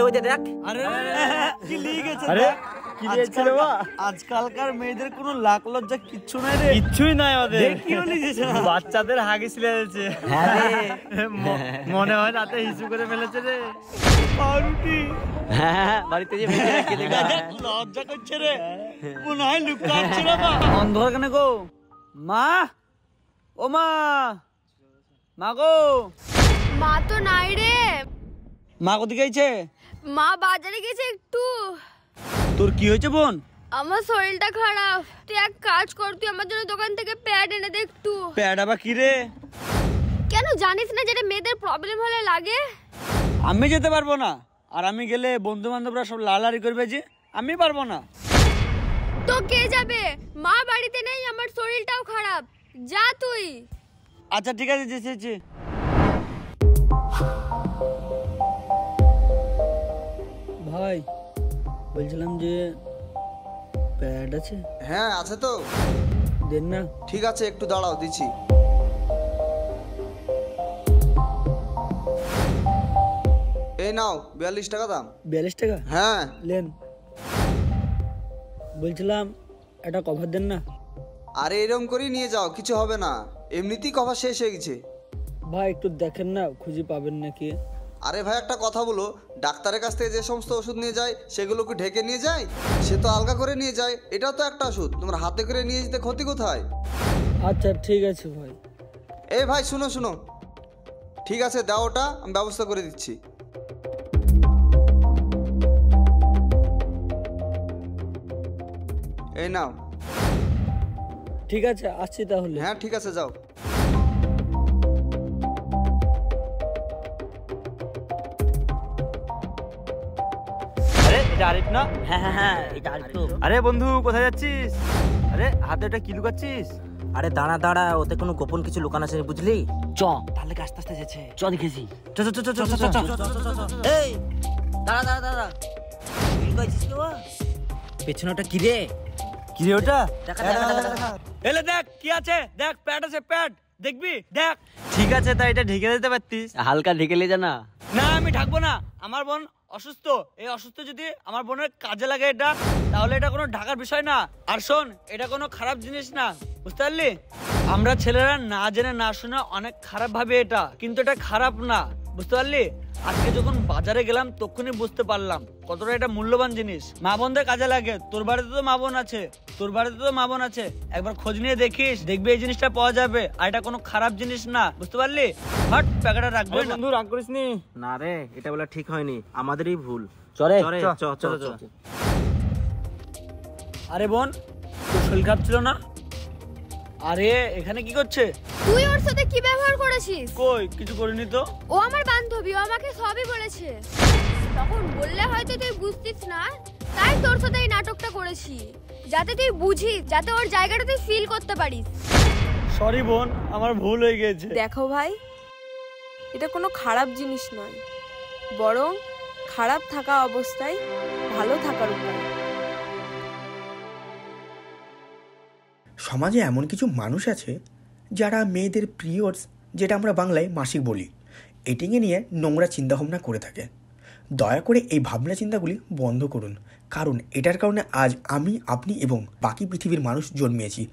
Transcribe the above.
ওই দেখ। আরে কি লিখেছে? আরে কি লিখেছে রে বাবা? আজকালকার মেয়েদের কোনো লাক লজ্জা কিচ্ছু নাই রে। কিচ্ছুই নাই ওদের। দেখিও লিখেছে না। বাচ্চাদের হাগিস লেগেছে। হ্যাঁ রে, মনে হয় রাতে হিসু করে ফেলেছে রে। পাউরুটি। হ্যাঁ বাড়িতে যে ভেজে রেখে দেবে। লজ্জা করছে রে, মনে হয় লুকাচ্ছে রে বা। অন্ধকার কেন গো? মা, ও মা, মা গো। মা তো নাই রে। মা কোথায় গেছে? মা বাজারে গেছে একটু। তোর কি হয়েছে বোন? আমার শরীরটা খারাপ। তুই এক কাজ কর, তুই আমার জন্য দোকান থেকে প্যাড এনে দে একটু। প্যাড আবার কি রে? কেন জানিস না যেটা মেয়েদের প্রবলেম হলে লাগে? আমি যেতে পারবো না, আর আমি গেলে বন্ধু বান্ধবরা সব লালারি করবে যে, আমি পারবো না। তো কে যাবে? মা বাড়িতে নেই, আমার শরীরটাও খারাপ। যা তুই। আচ্ছা ঠিক আছে, যেছি। ভাই বলছিলাম যে প্যাড আছে? হ্যাঁ আছে তো, দেন না। ঠিক আছে একটু দাঁড়াও, দিচ্ছি। এই নাও 42 টাকা দাম। 42 টাকা? হ্যাঁ লেন। বলছিলাম একটা কভার দেন না। আরে এরকম করেই নিয়ে যাও, কিছু হবে না, এমনিতেই কভার শেষ হয়ে গেছে। ভাই একটু দেখেন না, খুঁজে পাবেন নাকি? আরে ভাই একটা কথা বলো, ডাক্তারের কাছ থেকে যে সমস্ত ওষুধ নিয়ে যায় সেগুলো কি ঢেকে নিয়ে যায়? সে তো আলগা করে নিয়ে যায়, এটাও তো একটা ওষুধ, তোমরা হাতে করে নিয়ে যেতে ক্ষতি কোথায়? আচ্ছা ঠিক আছে ভাই। এই ভাই শুনো, ঠিক আছে দাও, ওটা আমি ব্যবস্থা করে দিচ্ছি। এই নাও। ঠিক আছে আসছি তাহলে। হ্যাঁ ঠিক আছে, যাও। আরে এটা আরিফ না? হ্যাঁ এটা আর তো। আরে বন্ধু কোথায় যাচ্ছিস? আরে হাতে এটা কি লুকাচ্ছিস? আরে দাঁড়া, ওতে কোনো গোপন কিছু লুকানো আছে বুঝলি? চ তাহলে আস্তে আস্তে যাচ্ছে। চ দেখেছি। চ। এই দাঁড়া, কি কইছিস রে বাবা? পেছনেটা কি রে? কি রে ওটা? দেখা। এলে দেখ কি আছে, দেখ প্যাড আছে, প্যাড দেখবি, দেখ। ঠিক আছে, তাই এটা ঢেকে দিতে পারতিস। হালকা ঢেকে লে জানা। না আমি ঢাকবো না, আমার বোন অসুস্থ। এই অসুস্থ যদি আমার বোনের কাজে লাগে এটা, তাহলে এটা কোনো ঢাকার বিষয় না। আর শোন, এটা কোনো খারাপ জিনিস না, বুঝতে পারলি? আমরা ছেলেরা না জেনে না শুনে অনেক খারাপ ভাবে এটা, কিন্তু এটা খারাপ না, বুঝতে পারলি? আজকে যখন বাজারে গেলাম তখনই বুঝতে পারলাম কতটা এটা মূল্যবান জিনিস। মা বোনদের কাজে লাগে। তোর বাড়িতে তো মা বোন আছে, একবার খোঁজ নিয়ে দেখিস, দেখবি এই জিনিসটা পাওয়া যাবে। আর এটা কোনো খারাপ জিনিস না, বুঝতে পারলি? হট প্যাকেটটা রাখবো না। বন্ধু রাগ করিস নি। না রে, এটা বলা ঠিক হয়নি, আমাদেরই ভুল। চরে চ। আরে বোন, তোর শরীর খারাপ ছিল না? আরে এখানে কি করছে? তুই ওর সাথে কি ব্যবহার করেছিস? কই কিছু করিনি তো। ও আমার বান্ধবী, ও আমাকে সবই বলেছে। তখন বললে হয়তো তুই বুঝতিস না, তাই তোর সাথে এই নাটকটা করেছি, যাতে তুই বুঝিস, যাতে ওর জায়গাটা তুই ফিল করতে পারিস। সরি বোন, আমার ভুল হয়ে গেছে। দেখো ভাই, এটা কোনো খারাপ জিনিস নয়, বরং খারাপ থাকা অবস্থায় ভালো থাকার উপায়। সমাজে এমন কিছু মানুষ আছে যারা মেয়েদের পিরিয়ডস, যেটা আমরা বাংলায় মাসিক বলি, এটিকে নিয়ে নোংরা চিন্তাভাবনা করে থাকে। দয়া করে এই ভাবনা চিন্তাগুলি বন্ধ করুন, কারণ এটার কারণে আজ আমি, আপনি এবং বাকি পৃথিবীর মানুষ জন্মিয়েছি।